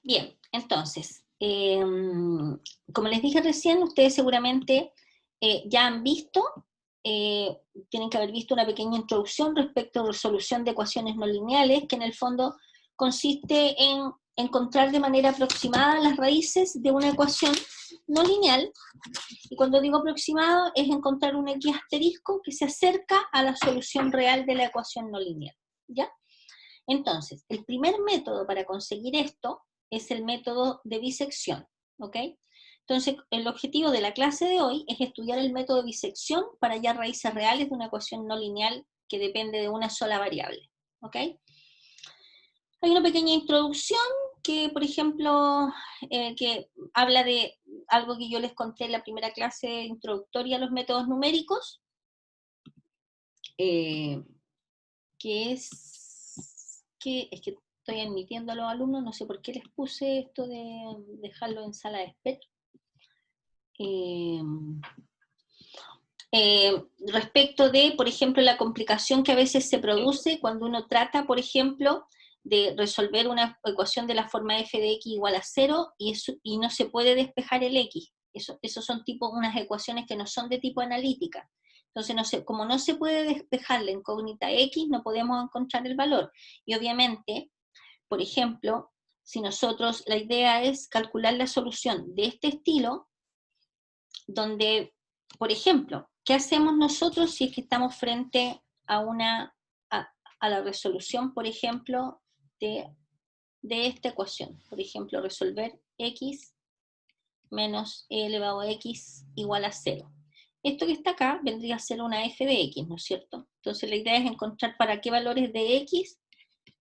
Bien, entonces, como les dije recién, ustedes seguramente ya han visto, eh, tienen que haber visto una pequeña introducción respecto a resolución de ecuaciones no lineales, que en el fondo consiste en encontrar de manera aproximada las raíces de una ecuación no lineal, y cuando digo aproximado es encontrar un x asterisco que se acerca a la solución real de la ecuación no lineal, ¿ya? Entonces, el primer método para conseguir esto es el método de bisección, ¿ok? Entonces, el objetivo de la clase de hoy es estudiar el método de bisección para hallar raíces reales de una ecuación no lineal que depende de una sola variable, ¿ok? Hay una pequeña introducción que, por ejemplo, que habla de algo que yo les conté en la primera clase introductoria a los métodos numéricos, eh, que es que estoy admitiendo a los alumnos, no sé por qué les puse esto de dejarlo en sala de espera. Eh, Respecto de, por ejemplo, la complicación que a veces se produce cuando uno trata, por ejemplo, de resolver una ecuación de la forma f de x igual a 0 y no se puede despejar el x. Eso son unas ecuaciones que no son de tipo analítica. Entonces, como no se puede despejar la incógnita x, no podemos encontrar el valor. Y obviamente, por ejemplo, si nosotros, la idea es calcular la solución de este estilo, donde, por ejemplo, ¿qué hacemos nosotros si es que estamos frente a a la resolución, por ejemplo, de esta ecuación? Por ejemplo, resolver x menos e elevado a x igual a 0. Esto que está acá vendría a ser una f de x, ¿no es cierto? Entonces la idea es encontrar para qué valores de x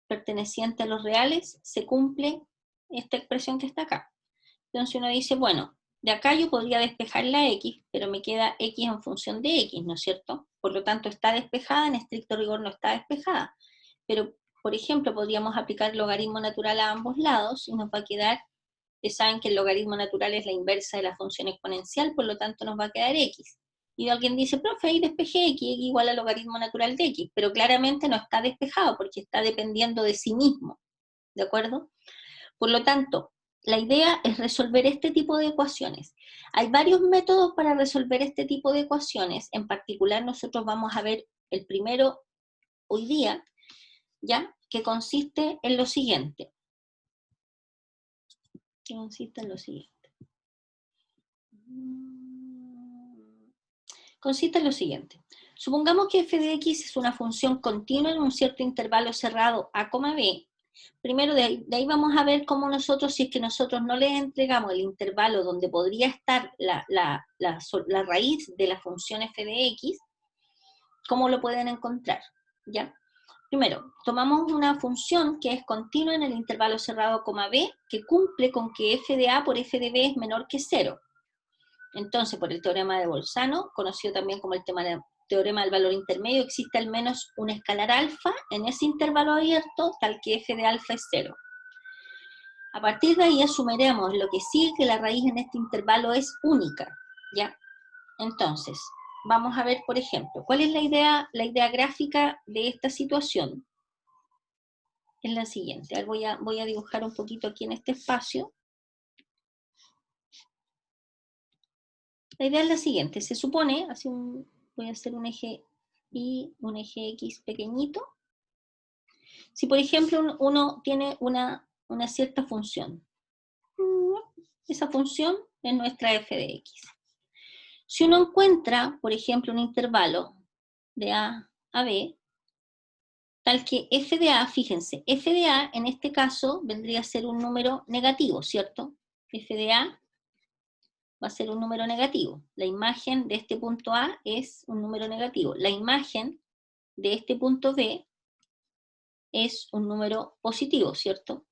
pertenecientes a los reales se cumple esta expresión que está acá. Entonces uno dice, bueno, de acá yo podría despejar la x, pero me queda x en función de x, ¿no es cierto? Por lo tanto, está despejada, en estricto rigor no está despejada. Pero, por ejemplo, podríamos aplicar logaritmo natural a ambos lados y nos va a quedar, ustedes saben que el logaritmo natural es la inversa de la función exponencial, por lo tanto nos va a quedar x. Y alguien dice, profe, ahí despejé x igual al logaritmo natural de x, pero claramente no está despejado porque está dependiendo de sí mismo, ¿de acuerdo? Por lo tanto, la idea es resolver este tipo de ecuaciones. Hay varios métodos para resolver este tipo de ecuaciones. En particular, nosotros vamos a ver el primero hoy día, ¿ya? Que consiste en lo siguiente. Consiste en lo siguiente. Supongamos que f de x es una función continua en un cierto intervalo cerrado a, b. Primero de ahí vamos a ver cómo nosotros, si es que nosotros no les entregamos el intervalo donde podría estar la raíz de la función f de x, cómo lo pueden encontrar, ¿ya? Primero, tomamos una función que es continua en el intervalo cerrado, b, que cumple con que f de a por f de b es menor que 0. Entonces, por el teorema de Bolzano, conocido también como el teorema del valor intermedio, existe al menos un escalar alfa en ese intervalo abierto, tal que f de alfa es 0. A partir de ahí asumiremos lo que sigue, que la raíz en este intervalo es única, ¿ya? Entonces, vamos a ver, por ejemplo, ¿cuál es la idea gráfica de esta situación? Es la siguiente. Ahora voy a dibujar un poquito aquí en este espacio. La idea es la siguiente. Se supone, voy a hacer un eje Y, un eje X pequeñito. Si, por ejemplo, uno tiene una cierta función, esa función es nuestra f de x. Si uno encuentra, por ejemplo, un intervalo de A a B, tal que f de A, fíjense, f de A en este caso vendría a ser un número negativo, ¿cierto? F de A va a ser un número negativo. La imagen de este punto A es un número negativo. La imagen de este punto B es un número positivo, ¿cierto?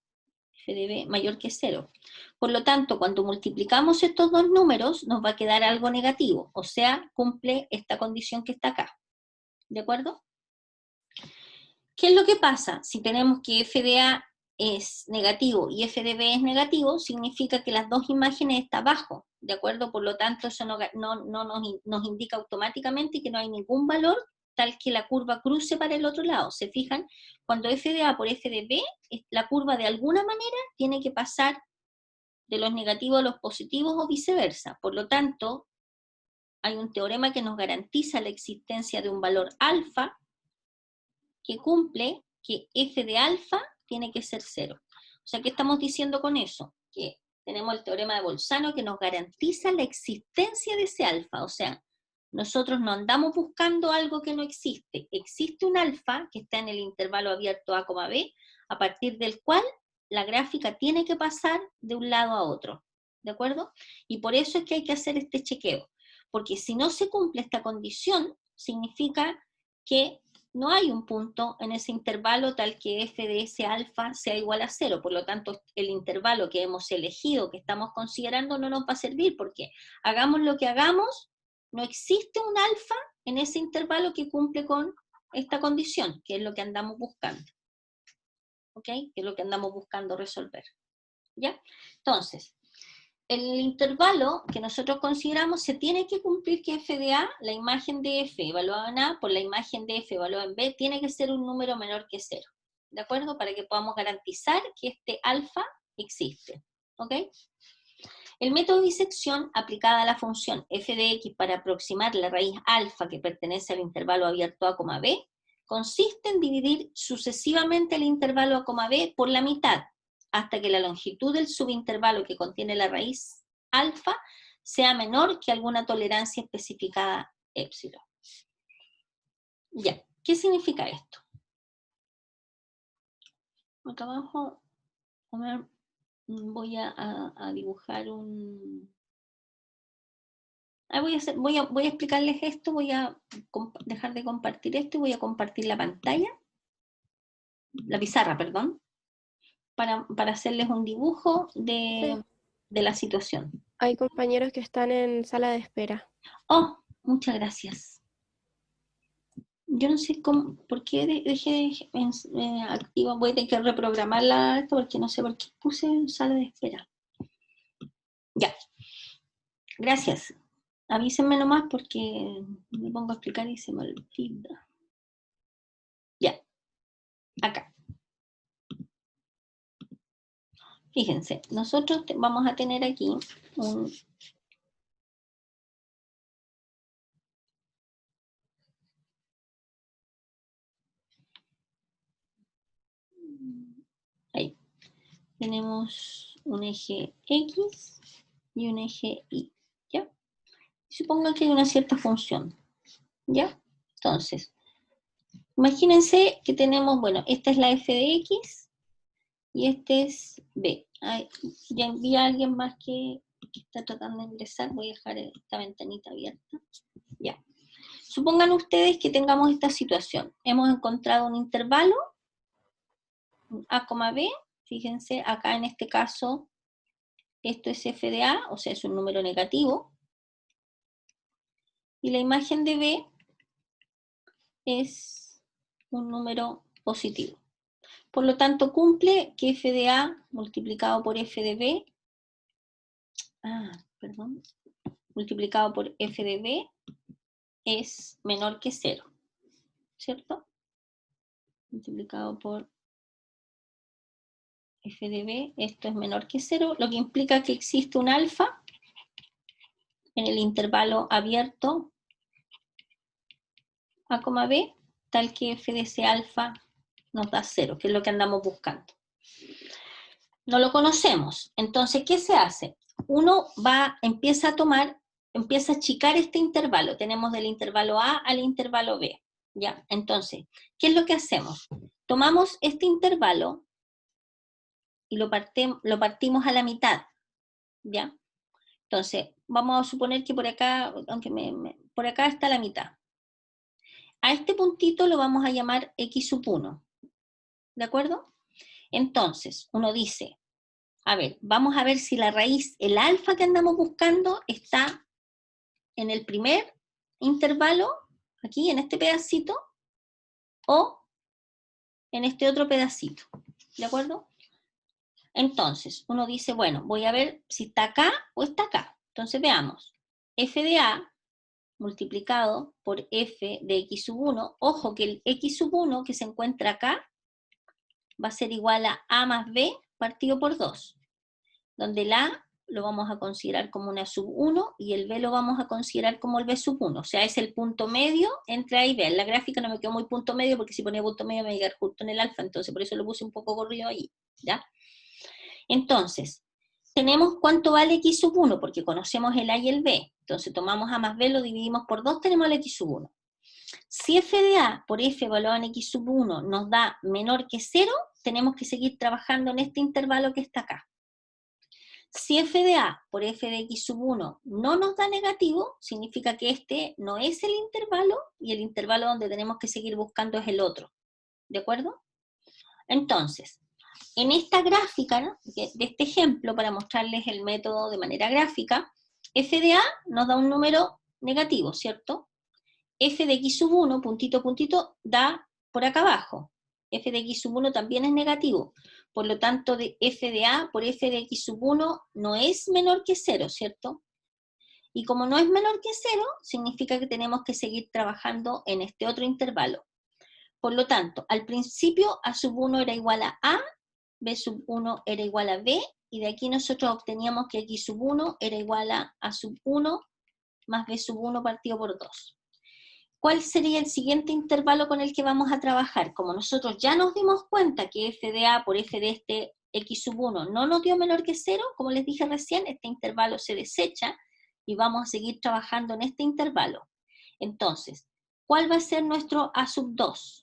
F de B mayor que 0. Por lo tanto, cuando multiplicamos estos dos números, nos va a quedar algo negativo, o sea, cumple esta condición que está acá. ¿De acuerdo? ¿Qué es lo que pasa? Si tenemos que f de A es negativo y f de B es negativo, significa que las dos imágenes están abajo, ¿de acuerdo? Por lo tanto, eso no nos indica automáticamente que no hay ningún valor tal que la curva cruce para el otro lado. ¿Se fijan? Cuando f de A por f de B, la curva de alguna manera tiene que pasar de los negativos a los positivos o viceversa. Por lo tanto, hay un teorema que nos garantiza la existencia de un valor alfa que cumple que f de alfa tiene que ser 0. O sea, ¿qué estamos diciendo con eso? Que tenemos el teorema de Bolzano que nos garantiza la existencia de ese alfa. O sea, nosotros no andamos buscando algo que no existe. Existe un alfa que está en el intervalo abierto A, B, a partir del cual la gráfica tiene que pasar de un lado a otro. ¿De acuerdo? Y por eso es que hay que hacer este chequeo. Porque si no se cumple esta condición, significa que no hay un punto en ese intervalo tal que f de ese alfa sea igual a 0. Por lo tanto, el intervalo que hemos elegido, que estamos considerando, no nos va a servir, porque hagamos lo que hagamos, no existe un alfa en ese intervalo que cumple con esta condición, que es lo que andamos buscando. ¿Ok? Que es lo que andamos buscando resolver. ¿Ya? Entonces, el intervalo que nosotros consideramos se tiene que cumplir que f de A, la imagen de f evaluada en A por la imagen de f evaluada en B, tiene que ser un número menor que 0. ¿De acuerdo? Para que podamos garantizar que este alfa existe. ¿Ok? El método de disección aplicada a la función f de x para aproximar la raíz alfa que pertenece al intervalo abierto A, B, consiste en dividir sucesivamente el intervalo A, B por la mitad, hasta que la longitud del subintervalo que contiene la raíz alfa sea menor que alguna tolerancia especificada épsilon. Ya, ¿qué significa esto? Acá abajo voy a dibujar un... voy a explicarles esto, voy a dejar de compartir esto y voy a compartir la pantalla, la pizarra, perdón, para hacerles un dibujo de la situación. Hay compañeros que están en sala de espera. Oh, muchas gracias. Yo no sé cómo, por qué dejé activa, voy a tener que reprogramarla esto porque no sé por qué puse en sala de espera. Ya, gracias. Avísenme nomás porque me pongo a explicar y se me olvida. Ya, acá. Fíjense, nosotros vamos a tener aquí un... Ahí. Tenemos un eje X y un eje Y, ¿ya? Supongo que hay una cierta función, ¿ya? Entonces, imagínense que tenemos, bueno, esta es la f de X y este es B. Ay, ya envía a alguien más que está tratando de ingresar, voy a dejar esta ventanita abierta. Ya. Supongan ustedes que tengamos esta situación. Hemos encontrado un intervalo, A, B, fíjense, acá en este caso, esto es f de A, o sea, es un número negativo, y la imagen de B es un número positivo. Por lo tanto, cumple que f de A multiplicado por f de B, multiplicado por f de B es menor que 0, ¿cierto? Multiplicado por f de B, esto es menor que 0, lo que implica que existe un alfa en el intervalo abierto A, B, tal que f de ese alfa nos da 0, que es lo que andamos buscando. No lo conocemos, entonces, ¿qué se hace? Uno empieza a achicar este intervalo, tenemos del intervalo A al intervalo B, ¿ya? Entonces, ¿qué es lo que hacemos? Tomamos este intervalo y lo partimos a la mitad, ¿ya? Entonces, vamos a suponer que por acá, aunque por acá está la mitad. A este puntito lo vamos a llamar x sub 1, ¿de acuerdo? Entonces, uno dice, a ver, vamos a ver si la raíz, el alfa que andamos buscando, está en el primer intervalo, aquí en este pedacito, o en este otro pedacito, ¿de acuerdo? Entonces, uno dice, bueno, voy a ver si está acá o está acá. Entonces veamos, f de A multiplicado por f de x sub 1. Ojo que el x sub 1 que se encuentra acá va a ser igual a más b partido por 2, donde el a lo vamos a considerar como una sub 1 y el b lo vamos a considerar como el b sub 1. O sea, es el punto medio entre a y b. En la gráfica no me quedó muy punto medio porque si ponía punto medio me iba a quedar justo en el alfa, entonces por eso lo puse un poco corrido ahí, ¿ya? Entonces, tenemos cuánto vale x sub 1, porque conocemos el a y el b. Entonces tomamos a más b, lo dividimos por 2, tenemos el x sub 1. Si f de a por f evaluado en x sub 1 nos da menor que 0, tenemos que seguir trabajando en este intervalo que está acá. Si f de a por f de x sub 1 no nos da negativo, significa que este no es el intervalo, y el intervalo donde tenemos que seguir buscando es el otro. ¿De acuerdo? Entonces, en esta gráfica, ¿no?, de este ejemplo, para mostrarles el método de manera gráfica, f de a nos da un número negativo, ¿cierto? F de x sub 1, puntito, puntito, da por acá abajo. F de x sub 1 también es negativo. Por lo tanto, de f de a por f de x sub 1 no es menor que 0, ¿cierto? Y como no es menor que 0, significa que tenemos que seguir trabajando en este otro intervalo. Por lo tanto, al principio a sub 1 era igual a, b sub 1 era igual a b, y de aquí nosotros obteníamos que x sub 1 era igual a sub 1 más b sub 1 partido por 2. ¿Cuál sería el siguiente intervalo con el que vamos a trabajar? Como nosotros ya nos dimos cuenta que f de a por f de este x sub 1 no nos dio menor que 0, como les dije recién, este intervalo se desecha y vamos a seguir trabajando en este intervalo. Entonces, ¿cuál va a ser nuestro a sub 2?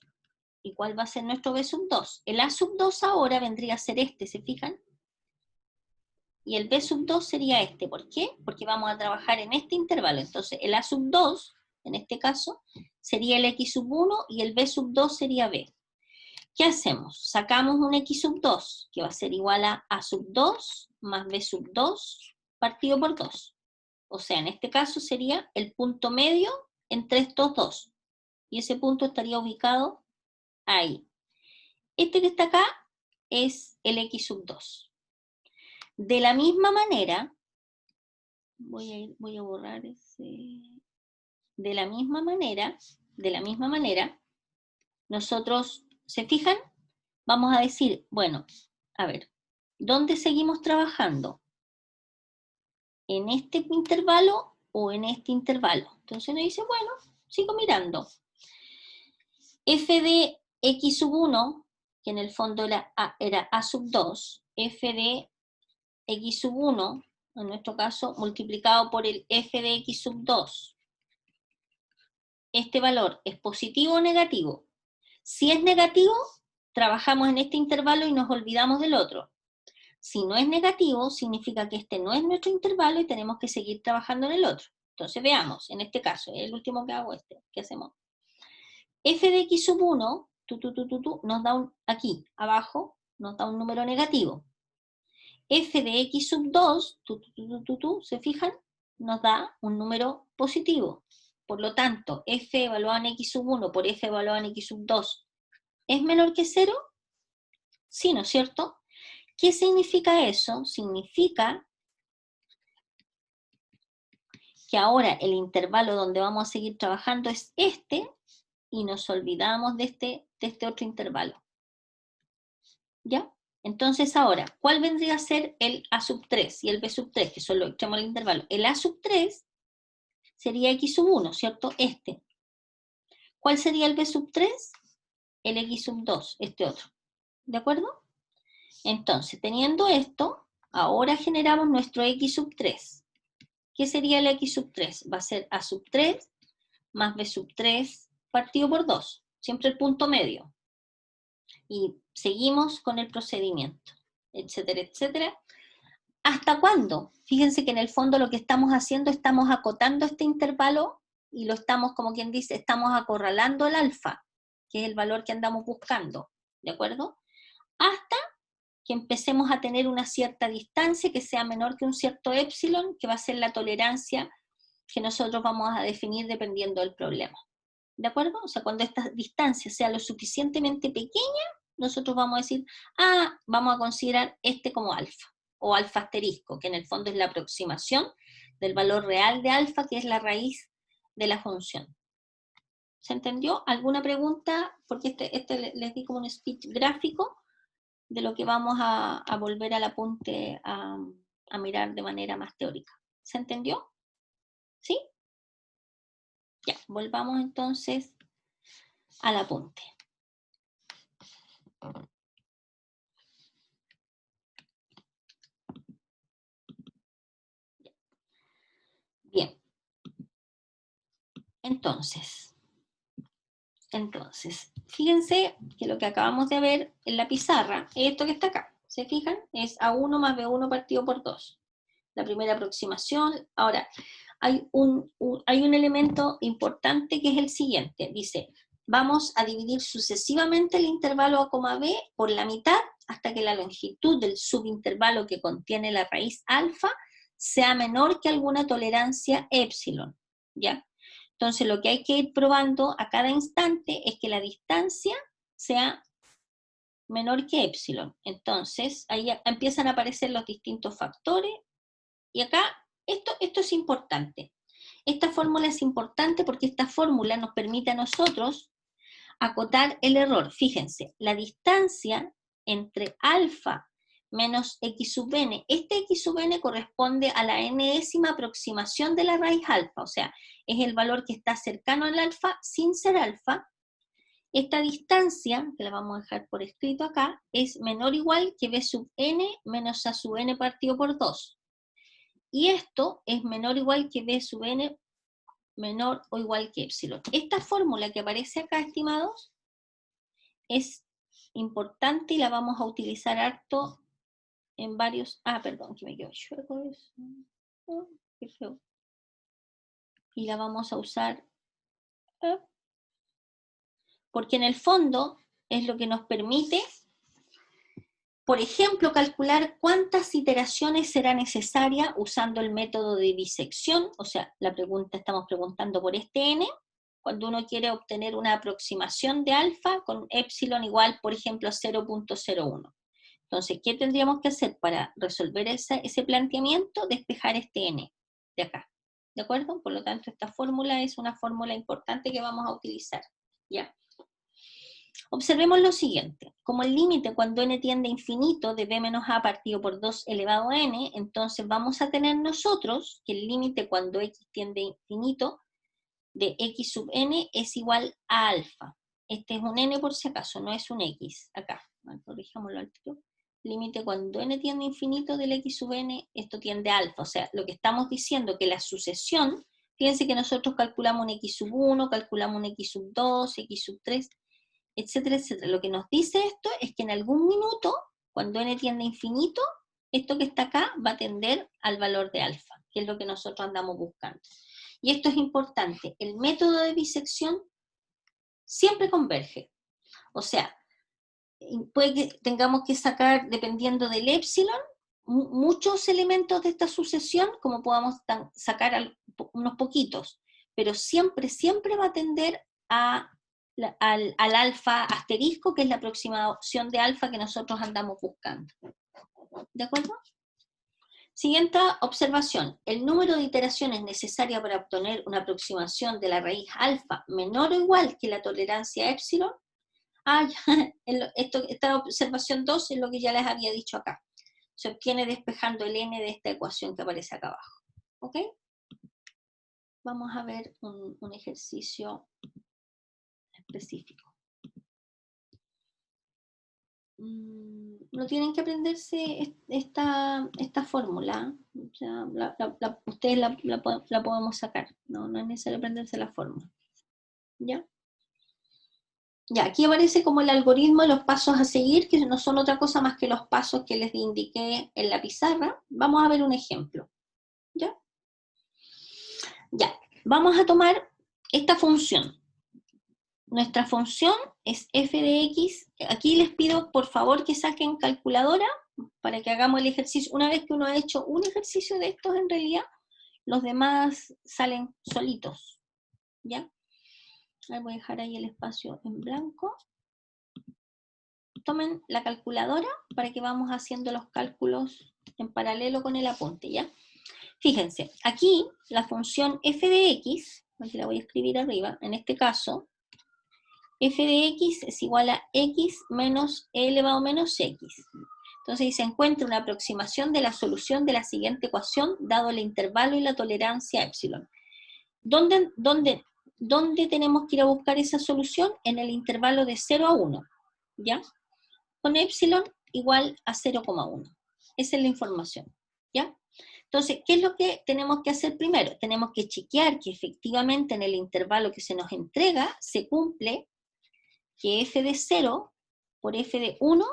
¿Y cuál va a ser nuestro b sub 2? El a sub 2 ahora vendría a ser este, ¿se fijan? Y el b sub 2 sería este. ¿Por qué? Porque vamos a trabajar en este intervalo. Entonces, el a sub 2, en este caso, sería el x sub 1 y el b sub 2 sería b. ¿Qué hacemos? Sacamos un x sub 2, que va a ser igual a sub 2 más b sub 2 partido por 2. O sea, en este caso sería el punto medio entre estos dos. Y ese punto estaría ubicado ahí. Este que está acá es el x sub 2. De la misma manera, voy a borrar ese. De la misma manera, nosotros, ¿se fijan? Vamos a decir, bueno, a ver, ¿dónde seguimos trabajando? ¿En este intervalo o en este intervalo? Entonces uno dice, bueno, sigo mirando. F de x sub 1, que en el fondo era a sub 2, f de x sub 1, en nuestro caso, multiplicado por el f de x sub 2. ¿Este valor es positivo o negativo? Si es negativo, trabajamos en este intervalo y nos olvidamos del otro. Si no es negativo, significa que este no es nuestro intervalo y tenemos que seguir trabajando en el otro. Entonces veamos, en este caso, el último que hago ¿qué hacemos? F de x sub 1, nos da aquí, abajo, nos da un número negativo. F de x sub 2, ¿se fijan? Nos da un número positivo. Por lo tanto, f evaluado en x sub 1 por f evaluado en x sub 2, ¿es menor que 0? Sí, ¿no es cierto? ¿Qué significa eso? Significa que ahora el intervalo donde vamos a seguir trabajando es este, y nos olvidamos de este otro intervalo. ¿Ya? Entonces ahora, ¿cuál vendría a ser el a sub 3 y el b sub 3, que son los extremos del intervalo? El a sub 3 sería x sub 1, ¿cierto? Este. ¿Cuál sería el b sub 3? El x sub 2, este otro. ¿De acuerdo? Entonces, teniendo esto, ahora generamos nuestro x sub 3. ¿Qué sería el x sub 3? Va a ser a sub 3 más b sub 3 partido por 2. Siempre el punto medio. Y seguimos con el procedimiento, etcétera, etcétera. ¿Hasta cuándo? Fíjense que en el fondo lo que estamos haciendo, estamos acotando este intervalo y lo estamos, como quien dice, estamos acorralando el alfa, que es el valor que andamos buscando, ¿de acuerdo? Hasta que empecemos a tener una cierta distancia que sea menor que un cierto épsilon, que va a ser la tolerancia que nosotros vamos a definir dependiendo del problema. ¿De acuerdo? O sea, cuando esta distancia sea lo suficientemente pequeña, nosotros vamos a decir, vamos a considerar este como alfa, o alfa asterisco, que en el fondo es la aproximación del valor real de alfa, que es la raíz de la función. ¿Se entendió? ¿Alguna pregunta? Porque les di como un speech gráfico de lo que vamos a volver al apunte a mirar de manera más teórica. ¿Se entendió? ¿Sí? Ya, volvamos entonces al apunte. Bien. Entonces, fíjense que lo que acabamos de ver en la pizarra, esto que está acá, ¿se fijan? Es A1 más B1 partido por 2. La primera aproximación. Ahora, hay un elemento importante que es el siguiente. Dice, vamos a dividir sucesivamente el intervalo A, B por la mitad hasta que la longitud del subintervalo que contiene la raíz alfa sea menor que alguna tolerancia épsilon, ¿ya? Entonces, lo que hay que ir probando a cada instante es que la distancia sea menor que épsilon. Entonces, ahí empiezan a aparecer los distintos factores. Y acá, esto es importante. Esta fórmula es importante porque esta fórmula nos permite a nosotros acotar el error. Fíjense, la distancia entre alfa menos x sub n, este x sub n corresponde a la enésima aproximación de la raíz alfa, o sea, es el valor que está cercano al alfa sin ser alfa. Esta distancia, que la vamos a dejar por escrito acá, es menor o igual que b sub n menos a sub n partido por 2. Y esto es menor o igual que b sub n menor o igual que épsilon. Esta fórmula que aparece acá, estimados, es importante y la vamos a utilizar harto en varios... perdón, que me quedo chueco eso. Oh, qué feo. Y la vamos a usar porque en el fondo es lo que nos permite, por ejemplo, calcular cuántas iteraciones será necesaria usando el método de disección. O sea, estamos preguntando por este n, cuando uno quiere obtener una aproximación de alfa con épsilon igual, por ejemplo, a 0.01. Entonces, ¿qué tendríamos que hacer para resolver ese planteamiento? Despejar este n de acá, ¿de acuerdo? Por lo tanto, esta fórmula es una fórmula importante que vamos a utilizar, ¿ya? Observemos lo siguiente. Como el límite cuando n tiende a infinito de b menos a partido por 2 elevado a n, entonces vamos a tener nosotros que el límite cuando x tiende a infinito de x sub n es igual a alfa. Este es un n por si acaso, no es un x. Acá, corrijámoslo al tiro. Límite cuando n tiende a infinito del x sub n, esto tiende a alfa. O sea, lo que estamos diciendo que la sucesión, fíjense que nosotros calculamos un x sub 1, calculamos un x sub 2, x sub 3, etcétera, etcétera. Lo que nos dice esto es que en algún minuto, cuando n tiende a infinito, esto que está acá va a tender al valor de alfa, que es lo que nosotros andamos buscando. Y esto es importante, el método de disección siempre converge. O sea, puede que tengamos que sacar, dependiendo del épsilon, muchos elementos de esta sucesión, como podamos sacar unos poquitos, pero siempre va a tender al alfa asterisco, que es la aproximación de alfa que nosotros andamos buscando. ¿De acuerdo? Siguiente observación. El número de iteraciones necesarias para obtener una aproximación de la raíz alfa menor o igual que la tolerancia épsilon. Esta observación 2 es lo que ya les había dicho acá. Se obtiene despejando el n de esta ecuación que aparece acá abajo. ¿Ok? Vamos a ver un ejercicio específico. No tienen que aprenderse esta fórmula. O sea, ustedes la podemos sacar. No es necesario aprenderse la fórmula. ¿Ya? Ya, aquí aparece como el algoritmo de los pasos a seguir, que no son otra cosa más que los pasos que les indiqué en la pizarra. Vamos a ver un ejemplo. ¿Ya? Ya, vamos a tomar esta función. Nuestra función es f de x. Aquí les pido por favor que saquen calculadora para que hagamos el ejercicio. Una vez que uno ha hecho un ejercicio de estos, en realidad, los demás salen solitos. ¿Ya? Voy a dejar ahí el espacio en blanco. Tomen la calculadora para que vamos haciendo los cálculos en paralelo con el apunte, ¿ya? Fíjense, aquí la función f de x, aquí la voy a escribir arriba, en este caso, f de x es igual a x menos e elevado a menos x. Entonces se encuentra una aproximación de la solución de la siguiente ecuación dado el intervalo y la tolerancia epsilon. ¿Dónde tenemos que ir a buscar esa solución? En el intervalo de 0 a 1, ¿ya? Con epsilon igual a 0,1. Esa es la información, ¿ya? Entonces, ¿qué es lo que tenemos que hacer primero? Tenemos que chequear que efectivamente en el intervalo que se nos entrega se cumple que f de 0 por f de 1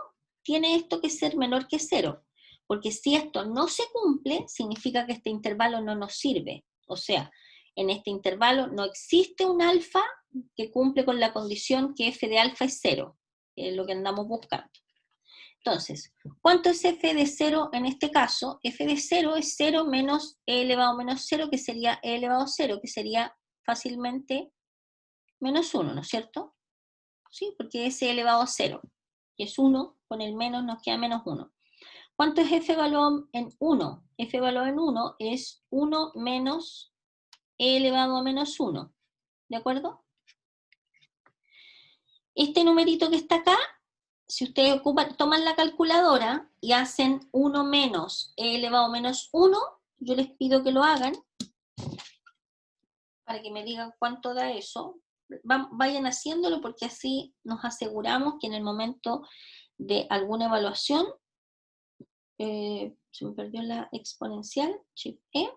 tiene esto que ser menor que 0, porque si esto no se cumple, significa que este intervalo no nos sirve. O sea, en este intervalo no existe un alfa que cumple con la condición que f de alfa es 0, que es lo que andamos buscando. Entonces, ¿cuánto es f de 0 en este caso? F de 0 es 0 menos e elevado a menos 0, que sería e elevado a 0, que sería fácilmente menos 1, ¿no es cierto? ¿Sí? Porque es e elevado a 0, que es 1, con el menos nos queda menos 1. ¿Cuánto es f evaluado en 1? F evaluado en 1 es 1 menos e elevado a menos 1, ¿de acuerdo? Este numerito que está acá, si ustedes toman la calculadora y hacen 1 menos e elevado a menos 1, yo les pido que lo hagan, para que me digan cuánto da eso. Vayan haciéndolo porque así nos aseguramos que en el momento de alguna evaluación, se me perdió la exponencial, shift E,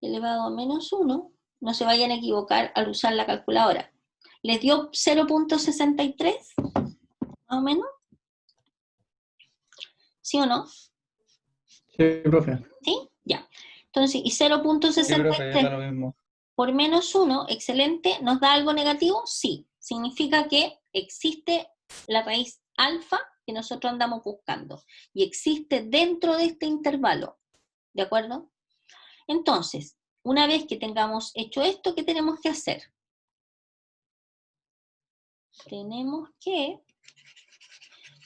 elevado a menos 1, no se vayan a equivocar al usar la calculadora. ¿Les dio 0.63? Más o menos. ¿Sí o no? Sí, profe. ¿Sí? Ya. Entonces, y Sí, profe, ya da 0.63 lo mismo. por menos 1, excelente, ¿nos da algo negativo? Sí. Significa que existe la raíz alfa que nosotros andamos buscando y existe dentro de este intervalo, ¿de acuerdo? Entonces, una vez que tengamos hecho esto, ¿qué tenemos que hacer? Tenemos que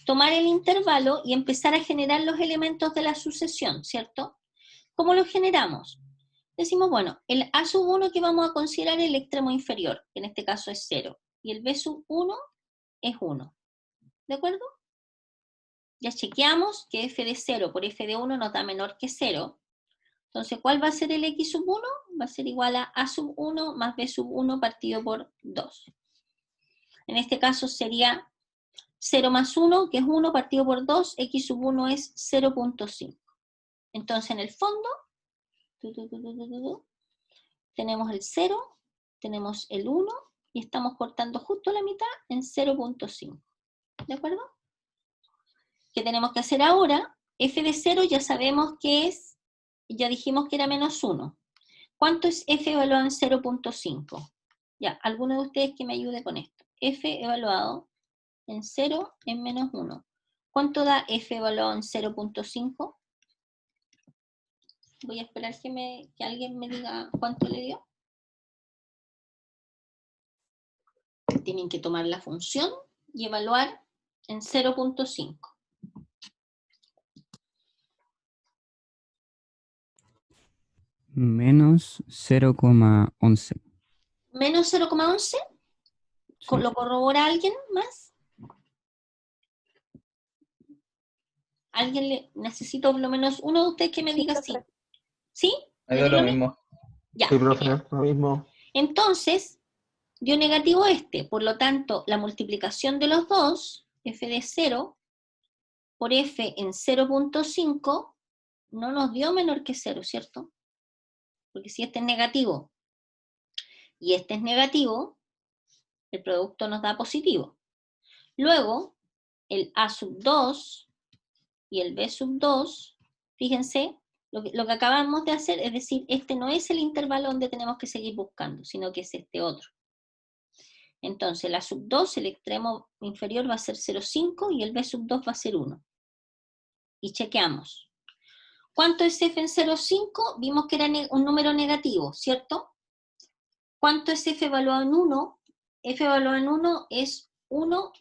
tomar el intervalo y empezar a generar los elementos de la sucesión, ¿cierto? ¿Cómo los generamos? Decimos, bueno, el A sub 1 que vamos a considerar el extremo inferior, que en este caso es 0, y el B sub 1 es 1, ¿de acuerdo? Ya chequeamos que f de 0 por f de 1 nos da menor que 0, entonces, ¿cuál va a ser el x sub 1? Va a ser igual a sub 1 más b sub 1 partido por 2. En este caso sería 0 más 1, que es 1 partido por 2, x sub 1 es 0.5. Entonces, en el fondo, tenemos el 0, tenemos el 1, y estamos cortando justo la mitad en 0.5. ¿De acuerdo? ¿Qué tenemos que hacer ahora? F de 0 ya sabemos que es, ya dijimos que era menos 1. ¿Cuánto es f evaluado en 0.5? Ya, alguno de ustedes que me ayude con esto. F evaluado en 0 en menos 1. ¿Cuánto da f evaluado en 0.5? Voy a esperar que alguien me diga cuánto le dio. Tienen que tomar la función y evaluar en 0.5. Menos 0,11. ¿Menos 0,11? Sí. ¿Lo corrobora alguien más? Necesito por lo menos uno de ustedes que me diga sí. ¿Sí? Ahí ¿Le da dio lo lo mismo? mismo. Ya. Sí, profe, lo mismo. Entonces, dio negativo este, por lo tanto, la multiplicación de los dos, f de 0 por f en 0.5, no nos dio menor que 0, ¿cierto? Porque si este es negativo y este es negativo, el producto nos da positivo. Luego, el a sub 2 y el b sub 2, fíjense, lo que acabamos de hacer es decir, este no es el intervalo donde tenemos que seguir buscando, sino que es este otro. Entonces, la sub 2, el extremo inferior va a ser 0,5 y el b sub 2 va a ser 1. Y chequeamos. ¿Cuánto es f en 0,5? Vimos que era un número negativo, ¿cierto? ¿Cuánto es f evaluado en 1? F evaluado en 1 es 1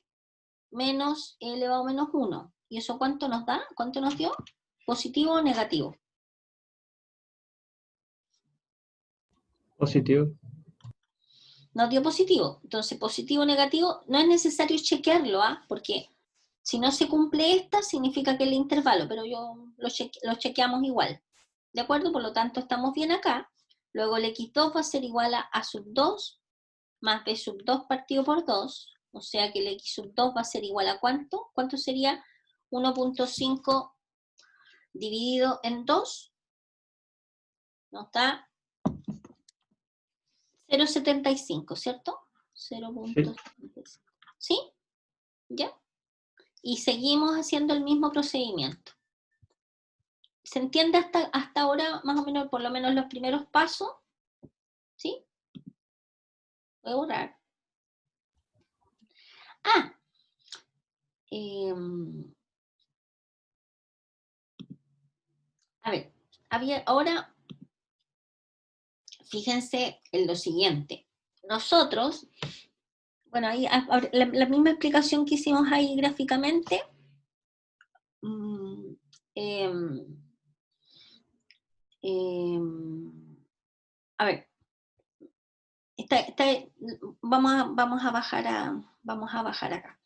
menos e elevado a menos 1. ¿Y eso cuánto nos da? ¿Cuánto nos dio? ¿Positivo o negativo? Positivo. nos dio positivo. Entonces, positivo o negativo, no es necesario chequearlo, porque si no se cumple esta, significa que el intervalo, pero lo chequeamos igual. ¿De acuerdo? Por lo tanto, estamos bien acá. Luego el x2 va a ser igual a A sub 2 más B sub 2 partido por 2. O sea que el x sub 2 va a ser igual a ¿cuánto? ¿Cuánto sería? 1.5 dividido en 2. ¿No está? 0.75, ¿cierto? 0.75. ¿Sí? ¿Ya? Y seguimos haciendo el mismo procedimiento. ¿Se entiende hasta ahora, más o menos, por lo menos los primeros pasos? ¿Sí? Voy a borrar. A ver, ahora, fíjense en lo siguiente. Nosotros, bueno, ahí la misma explicación que hicimos ahí gráficamente, a ver, vamos a bajar acá.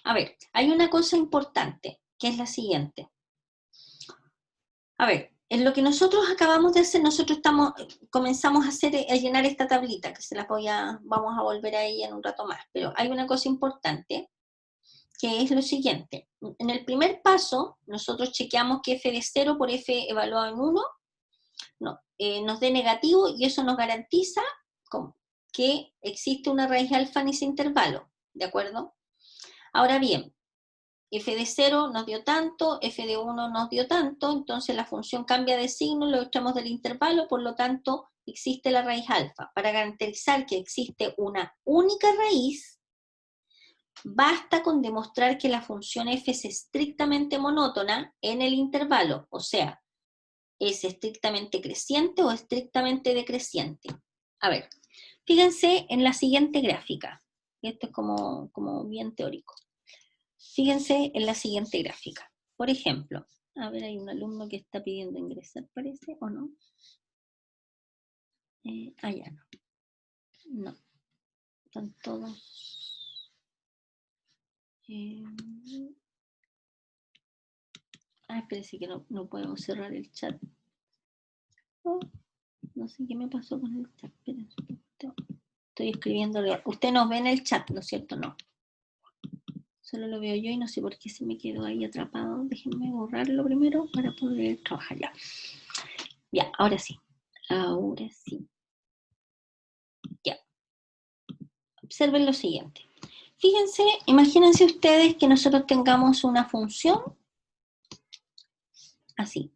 A ver, hay una cosa importante, que es la siguiente. A ver, en lo que nosotros acabamos de hacer, nosotros comenzamos a llenar esta tablita, que vamos a volver a ella en un rato más, pero hay una cosa importante, que es lo siguiente. En el primer paso, nosotros chequeamos que f de 0 por f evaluado en 1 nos dé negativo, y eso nos garantiza que existe una raíz alfa en ese intervalo, ¿de acuerdo? Ahora bien, f de 0 nos dio tanto, f de 1 nos dio tanto, entonces la función cambia de signo, lo echamos del intervalo, por lo tanto existe la raíz alfa. Para garantizar que existe una única raíz, basta con demostrar que la función f es estrictamente monótona en el intervalo, o sea, es estrictamente creciente o estrictamente decreciente. A ver, fíjense en la siguiente gráfica. Esto es como bien teórico. Fíjense en la siguiente gráfica. Por ejemplo, a ver, hay un alumno que está pidiendo ingresar, parece, ¿o no? Ya no. No. Están todos. Espérense que no podemos cerrar el chat. No sé qué me pasó con el chat. Espérense. Estoy escribiéndole. Usted nos ve en el chat, ¿no es cierto? No. Solo lo veo yo y no sé por qué se me quedó ahí atrapado. Déjenme borrarlo primero para poder trabajar ya. Ya, ahora sí. Ahora sí. Ya. Observen lo siguiente. Fíjense, imagínense ustedes que nosotros tengamos una función así.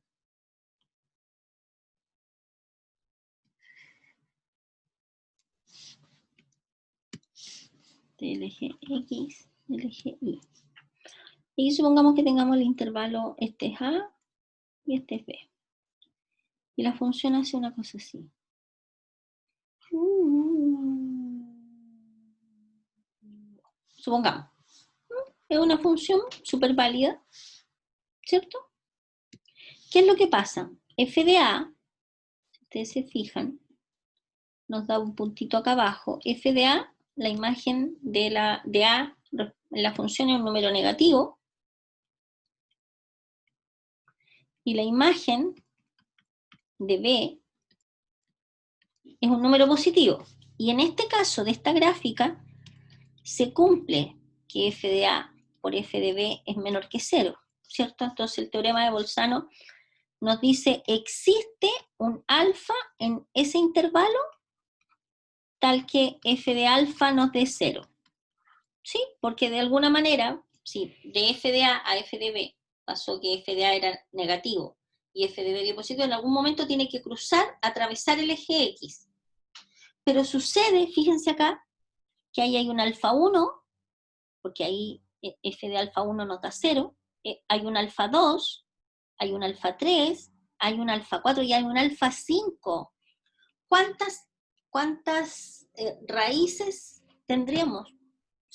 Del eje X, del eje Y. Y supongamos que tengamos el intervalo, este es A y este es B. Y la función hace una cosa así. Supongamos. Es una función súper válida, ¿cierto? ¿Qué es lo que pasa? F de A, si ustedes se fijan, nos da un puntito acá abajo. F de A, la imagen de A, la función es un número negativo, y la imagen de B es un número positivo. Y en este caso de esta gráfica, se cumple que f de A por f de B es menor que 0, ¿cierto? Entonces el teorema de Bolzano nos dice, existe un alfa en ese intervalo tal que f de alfa nos dé 0. ¿Sí? Porque de alguna manera, si de f de A f de B pasó que f de A era negativo y f de B dio positivo, en algún momento tiene que atravesar el eje X. Pero sucede, fíjense acá, que ahí hay un alfa 1, porque ahí f de alfa 1 nos da 0, hay un alfa 2, hay un alfa 3, hay un alfa 4 y hay un alfa 5. ¿Cuántas raíces tendríamos?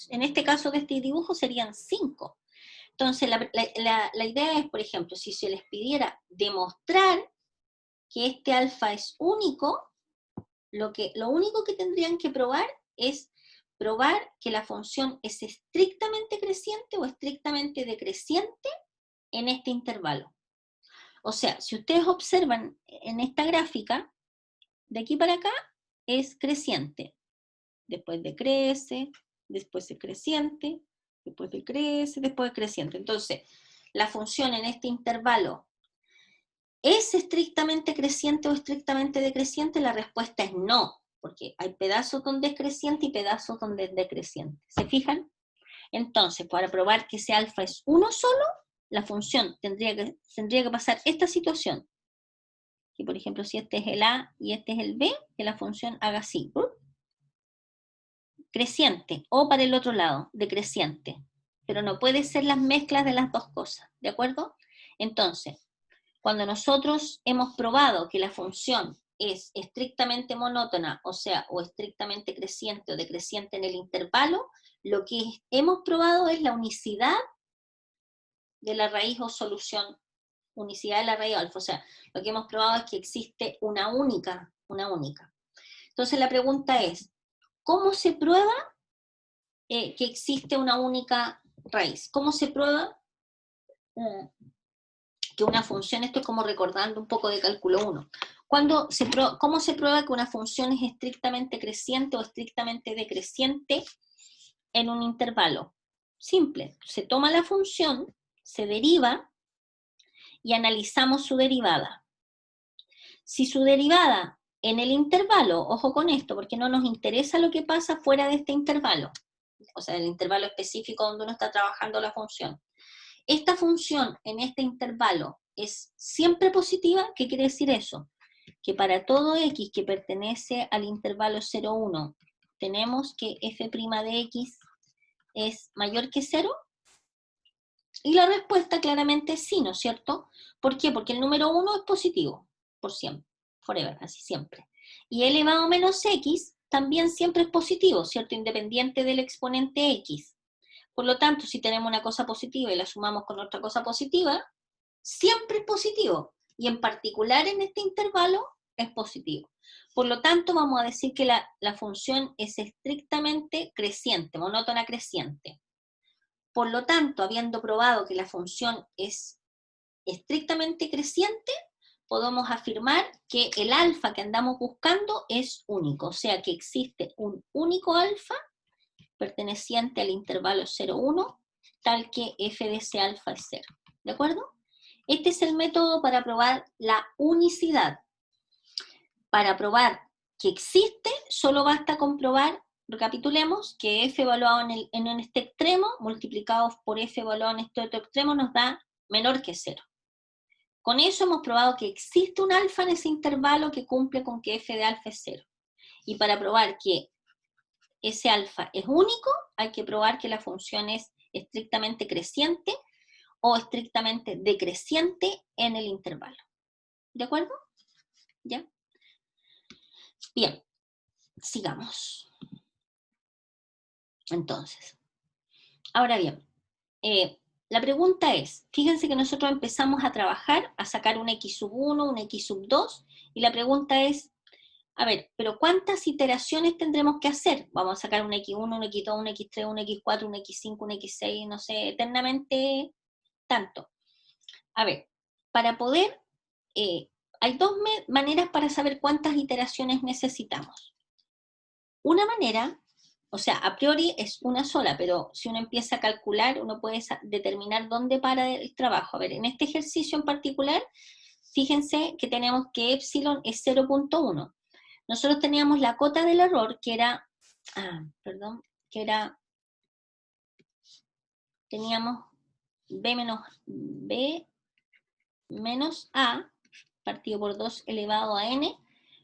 En este caso de este dibujo serían 5. Entonces la idea es, por ejemplo, si se les pidiera demostrar que este alfa es único, lo único que tendrían que probar es probar que la función es estrictamente creciente o estrictamente decreciente en este intervalo. O sea, si ustedes observan en esta gráfica, de aquí para acá es creciente. Después decrece, después es creciente, después decrece, después es creciente. Entonces, la función en este intervalo ¿es estrictamente creciente o estrictamente decreciente? La respuesta es no, porque hay pedazos donde es creciente y pedazos donde es decreciente. ¿Se fijan? Entonces, para probar que ese alfa es uno solo, la función tendría que pasar esta situación. Que por ejemplo, si este es el A y este es el B, que la función haga así. Creciente, o para el otro lado, decreciente. Pero no puede ser las mezclas de las dos cosas, ¿de acuerdo? Entonces, cuando nosotros hemos probado que la función es estrictamente monótona, o sea, o estrictamente creciente o decreciente en el intervalo, lo que hemos probado es la unicidad de la raíz o solución, unicidad de la raíz alfa, o sea, lo que hemos probado es que existe una única. Entonces la pregunta es, ¿cómo se prueba que existe una única raíz? ¿Cómo se prueba que una función, esto es como recordando un poco de cálculo 1, ¿cómo se prueba que una función es estrictamente creciente o estrictamente decreciente en un intervalo? Simple, se toma la función, se deriva y analizamos su derivada. Si su derivada en el intervalo, ojo con esto, porque no nos interesa lo que pasa fuera de este intervalo, o sea, el intervalo específico donde uno está trabajando la función. Esta función en este intervalo es siempre positiva. ¿Qué quiere decir eso? Que para todo x que pertenece al intervalo 0, 1, tenemos que f' de x es mayor que 0. Y la respuesta claramente es sí, ¿no es cierto? ¿Por qué? Porque el número 1 es positivo, por siempre, forever, así siempre. Y elevado a menos x también siempre es positivo, ¿cierto? Independiente del exponente x. Por lo tanto, si tenemos una cosa positiva y la sumamos con otra cosa positiva, siempre es positivo. Y en particular en este intervalo es positivo. Por lo tanto, vamos a decir que la función es estrictamente creciente, monótona creciente. Por lo tanto, habiendo probado que la función es estrictamente creciente, podemos afirmar que el alfa que andamos buscando es único. O sea que existe un único alfa perteneciente al intervalo 0, 1, tal que f de ese alfa es 0. ¿De acuerdo? Este es el método para probar la unicidad. Para probar que existe, solo basta comprobar, recapitulemos, que f evaluado en este extremo, multiplicado por f evaluado en este otro extremo, nos da menor que 0. Con eso hemos probado que existe un alfa en ese intervalo que cumple con que f de alfa es 0. Y para probar que ese alfa es único, hay que probar que la función es estrictamente creciente o estrictamente decreciente en el intervalo. ¿De acuerdo? ¿Ya? Bien, sigamos. Entonces, ahora bien, la pregunta es, fíjense que nosotros empezamos a trabajar, a sacar un x sub 1, un x sub 2, y la pregunta es, a ver, pero ¿cuántas iteraciones tendremos que hacer? Vamos a sacar un x1, un x2, un x3, un x4, un x5, un x6, no sé, eternamente tanto. A ver, para poder, hay dos maneras para saber cuántas iteraciones necesitamos. Una manera, o sea, a priori es una sola, pero si uno empieza a calcular, uno puede determinar dónde para el trabajo. A ver, en este ejercicio en particular, fíjense que tenemos que epsilon es 0.1. Nosotros teníamos la cota del error, que era, teníamos b menos a, partido por 2 elevado a n,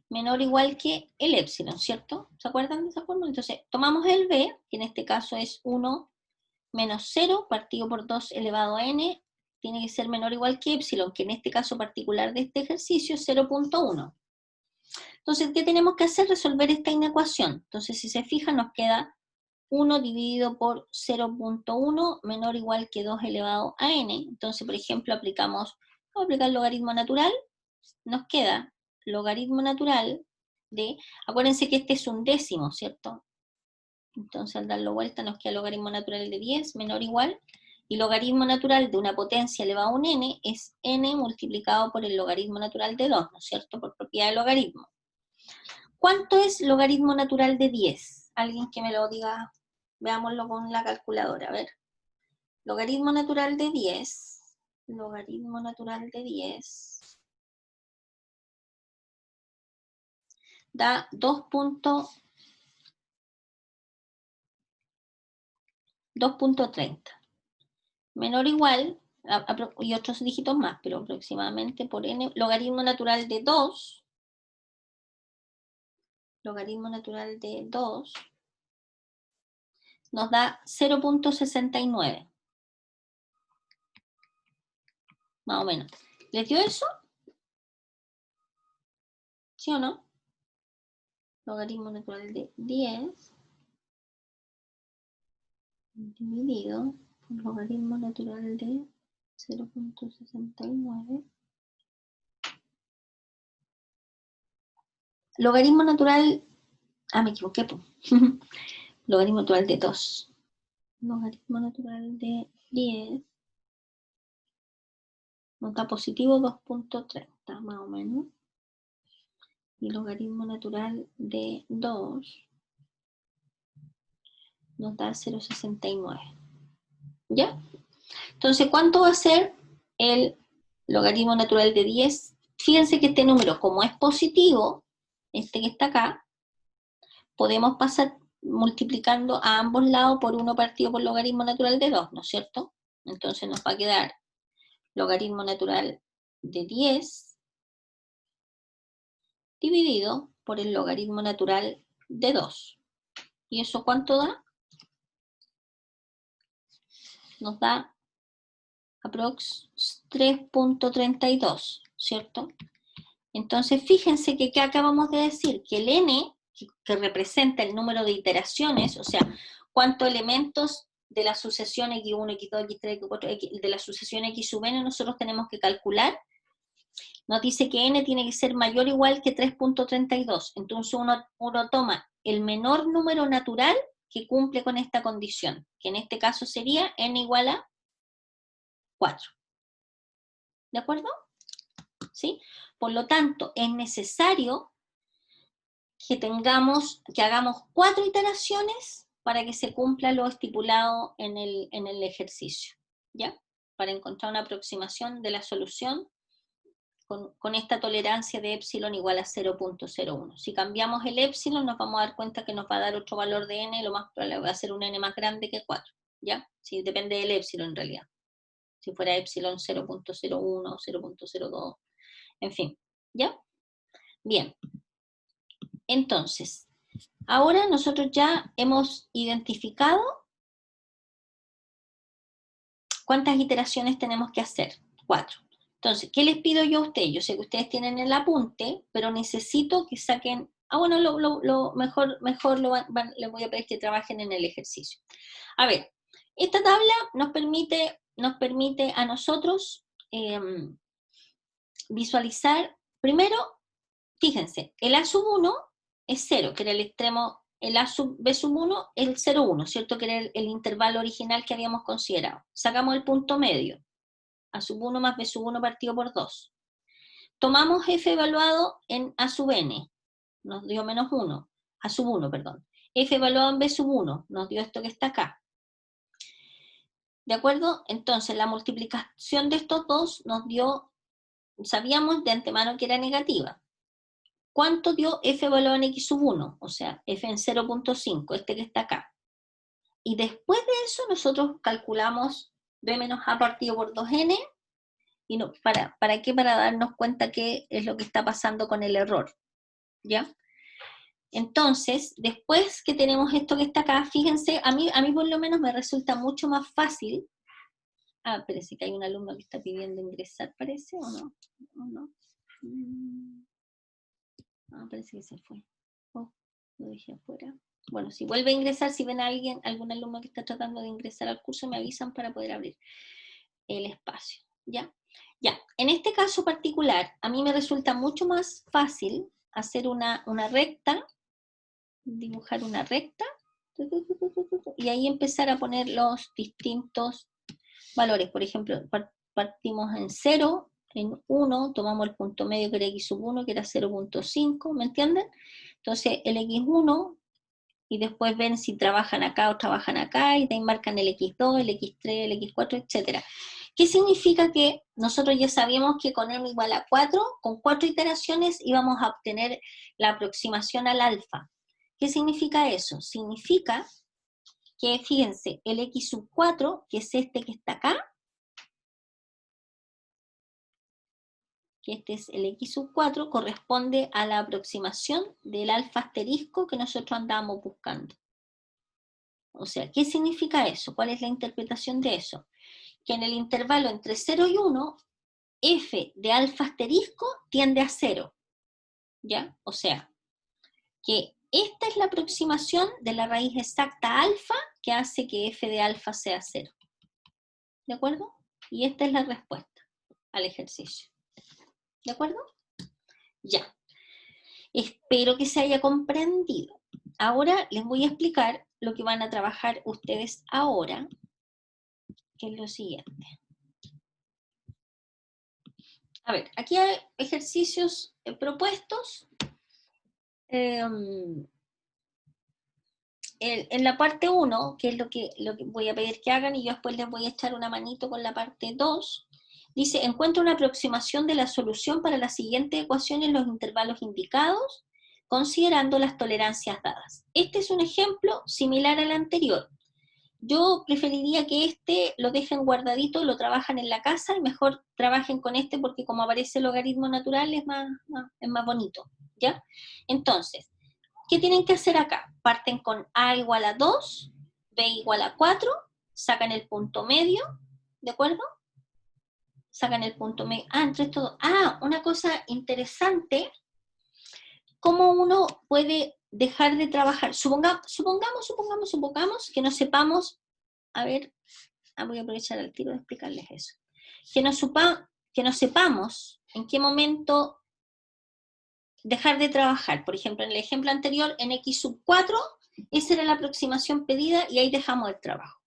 menor o igual que el épsilon, ¿cierto? ¿Se acuerdan de esa fórmula? Entonces, tomamos el b, que en este caso es 1 menos 0, partido por 2 elevado a n, tiene que ser menor o igual que épsilon, que en este caso particular de este ejercicio es 0.1. Entonces, ¿qué tenemos que hacer? Resolver esta inecuación. Entonces, si se fijan, nos queda 1 dividido por 0.1 menor o igual que 2 elevado a n. Entonces, por ejemplo, vamos a aplicar el logaritmo natural. Nos queda logaritmo natural de, acuérdense que este es un décimo, ¿cierto? Entonces al darlo vuelta nos queda logaritmo natural de 10 menor o igual, y logaritmo natural de una potencia elevada a un n es n multiplicado por el logaritmo natural de 2, ¿no es cierto? Por propiedad de logaritmo. ¿Cuánto es logaritmo natural de 10? Alguien que me lo diga, veámoslo con la calculadora, a ver. Logaritmo natural de 10, logaritmo natural de 10, da 2.30. Menor o igual, y otros dígitos más, pero aproximadamente por n, logaritmo natural de 2, logaritmo natural de 2, nos da 0.69. Más o menos. ¿Les dio eso? ¿Sí o no? Logaritmo natural de 10 dividido por logaritmo natural de 0.69. Logaritmo natural... me equivoqué. Logaritmo natural de 2. Logaritmo natural de 10 nos da positivo 2.30, más o menos. Y logaritmo natural de 2 nos da 0.69. ¿Ya? Entonces, ¿cuánto va a ser el logaritmo natural de 10? Fíjense que este número, como es positivo, este que está acá, podemos pasar multiplicando a ambos lados por 1 partido por logaritmo natural de 2, ¿no es cierto? Entonces nos va a quedar logaritmo natural de 10 dividido por el logaritmo natural de 2. ¿Y eso cuánto da? Nos da aprox 3.32, ¿cierto? Entonces fíjense que ¿qué acabamos de decir? Que el n, que representa el número de iteraciones, o sea, cuántos elementos de la sucesión x1, x2, x3, x4, de la sucesión x sub n nosotros tenemos que calcular, nos dice que n tiene que ser mayor o igual que 3.32. Entonces uno toma el menor número natural que cumple con esta condición, que en este caso sería n igual a 4. ¿De acuerdo? ¿Sí? Por lo tanto, es necesario que hagamos 4 iteraciones para que se cumpla lo estipulado en el ejercicio, ¿ya? Para encontrar una aproximación de la solución con esta tolerancia de epsilon igual a 0.01. Si cambiamos el epsilon, nos vamos a dar cuenta que nos va a dar otro valor de n, lo más probable va a ser un n más grande que 4, ¿ya? Sí, depende del epsilon en realidad. Si fuera epsilon 0.01, 0.02, en fin, ¿ya? Bien. Entonces, ahora nosotros ya hemos identificado cuántas iteraciones tenemos que hacer. 4. Entonces, ¿qué les pido yo a ustedes? Yo sé que ustedes tienen el apunte, pero necesito que saquen... bueno, lo mejor les voy a pedir que trabajen en el ejercicio. A ver, esta tabla nos permite a nosotros visualizar, primero, fíjense, el A sub 1 es 0, que era el extremo, el A sub B sub 1 es el 0,1, ¿cierto? Que era el intervalo original que habíamos considerado. Sacamos el punto medio, A sub 1 más B sub 1 partido por 2. Tomamos F evaluado en A sub N, nos dio menos 1, A sub 1, perdón. F evaluado en B sub 1, nos dio esto que está acá. ¿De acuerdo? Entonces, la multiplicación de estos dos nos dio, sabíamos de antemano que era negativa. ¿Cuánto dio F evaluado en X sub 1? O sea, F en 0.5, este que está acá. Y después de eso nosotros calculamos B menos A partido por 2N. Y no, ¿para qué? Para darnos cuenta qué es lo que está pasando con el error. ¿Ya? Entonces, después que tenemos esto que está acá, fíjense, a mí por lo menos me resulta mucho más fácil. Parece que hay un alumno que está pidiendo ingresar, ¿parece o no? ¿O no? Parece que se fue. Lo dejé afuera. Bueno, si vuelve a ingresar, si ven a algún alumno que está tratando de ingresar al curso, me avisan para poder abrir el espacio. ¿Ya? Ya, en este caso particular, a mí me resulta mucho más fácil hacer una recta, dibujar una recta. y ahí empezar a poner los distintos valores. Por ejemplo, partimos en 0, en 1, tomamos el punto medio que era x sub 1, que era 0.5, ¿me entienden? Entonces el x1, y después ven si trabajan acá o trabajan acá, y de ahí marcan el x2, el x3, el x4, etc. ¿Qué significa? Que nosotros ya sabíamos que con m igual a 4, con 4 iteraciones íbamos a obtener la aproximación al alfa. ¿Qué significa eso? Significa que, fíjense, el x sub 4, que es este que está acá, que este es el x sub 4, corresponde a la aproximación del alfa asterisco que nosotros andábamos buscando. O sea, ¿qué significa eso? ¿Cuál es la interpretación de eso? Que en el intervalo entre 0 y 1, f de alfa asterisco tiende a 0, ¿ya? O sea, que esta es la aproximación de la raíz exacta alfa que hace que f de alfa sea 0. ¿De acuerdo? Y esta es la respuesta al ejercicio. ¿De acuerdo? Ya. Espero que se haya comprendido. Ahora les voy a explicar lo que van a trabajar ustedes ahora, que es lo siguiente. A ver, aquí hay ejercicios propuestos. En la parte 1, que es lo que voy a pedir que hagan, y yo después les voy a echar una manito con la parte 2, dice, encuentra una aproximación de la solución para la siguiente ecuación en los intervalos indicados, considerando las tolerancias dadas. Este es un ejemplo similar al anterior. Yo preferiría que este lo dejen guardadito, lo trabajan en la casa, y mejor trabajen con este porque como aparece el logaritmo natural es más bonito, ¿ya? Entonces, ¿qué tienen que hacer acá? Parten con a igual a 2, b igual a 4, sacan el punto medio, ¿de acuerdo? Sacan el punto medio. Entre todo. Una cosa interesante, ¿cómo uno puede dejar de trabajar? Supongamos que no sepamos, a ver, voy a aprovechar el tiro de explicarles eso. Que no sepamos en qué momento dejar de trabajar. Por ejemplo, en el ejemplo anterior, en x sub 4, esa era la aproximación pedida y ahí dejamos el trabajo.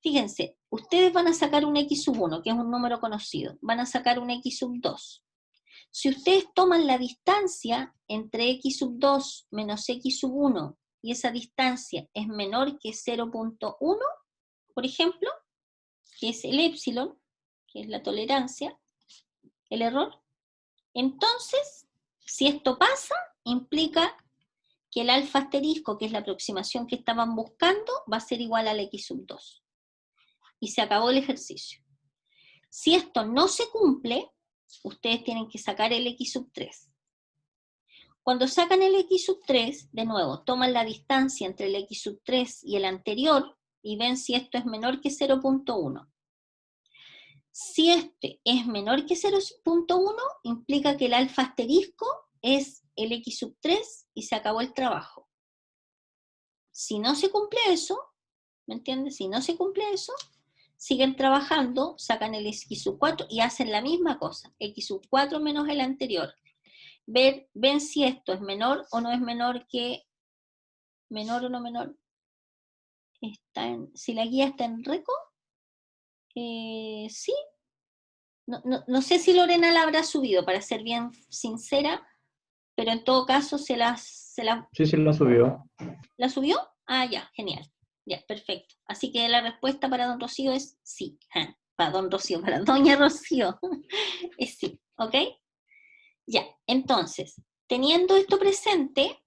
Fíjense, ustedes van a sacar un x sub 1, que es un número conocido, van a sacar un x sub 2. Si ustedes toman la distancia entre x sub 2 menos x sub 1, y esa distancia es menor que 0.1, por ejemplo, que es el épsilon, que es la tolerancia, el error, entonces, si esto pasa, implica que el alfa asterisco, que es la aproximación que estaban buscando, va a ser igual al x sub 2. Y se acabó el ejercicio. Si esto no se cumple, ustedes tienen que sacar el x sub 3. Cuando sacan el x sub 3, de nuevo, toman la distancia entre el x sub 3 y el anterior y ven si esto es menor que 0.1. Si este es menor que 0.1, implica que el alfa asterisco es el x sub 3 y se acabó el trabajo. Si no se cumple eso, ¿me entiendes? Si no se cumple eso, siguen trabajando, sacan el x sub 4 y hacen la misma cosa, x sub 4 menos el anterior. Ven si esto es menor o no es menor que, menor o no menor. Si la guía está en reco, sí. No sé si Lorena la habrá subido, para ser bien sincera, pero en todo caso Sí, la subió. ¿La subió? Ya, genial. Ya, perfecto. Así que la respuesta para don Rocío es sí. Para don Rocío, para doña Rocío. Es sí, ¿ok? Ya, entonces, teniendo esto presente,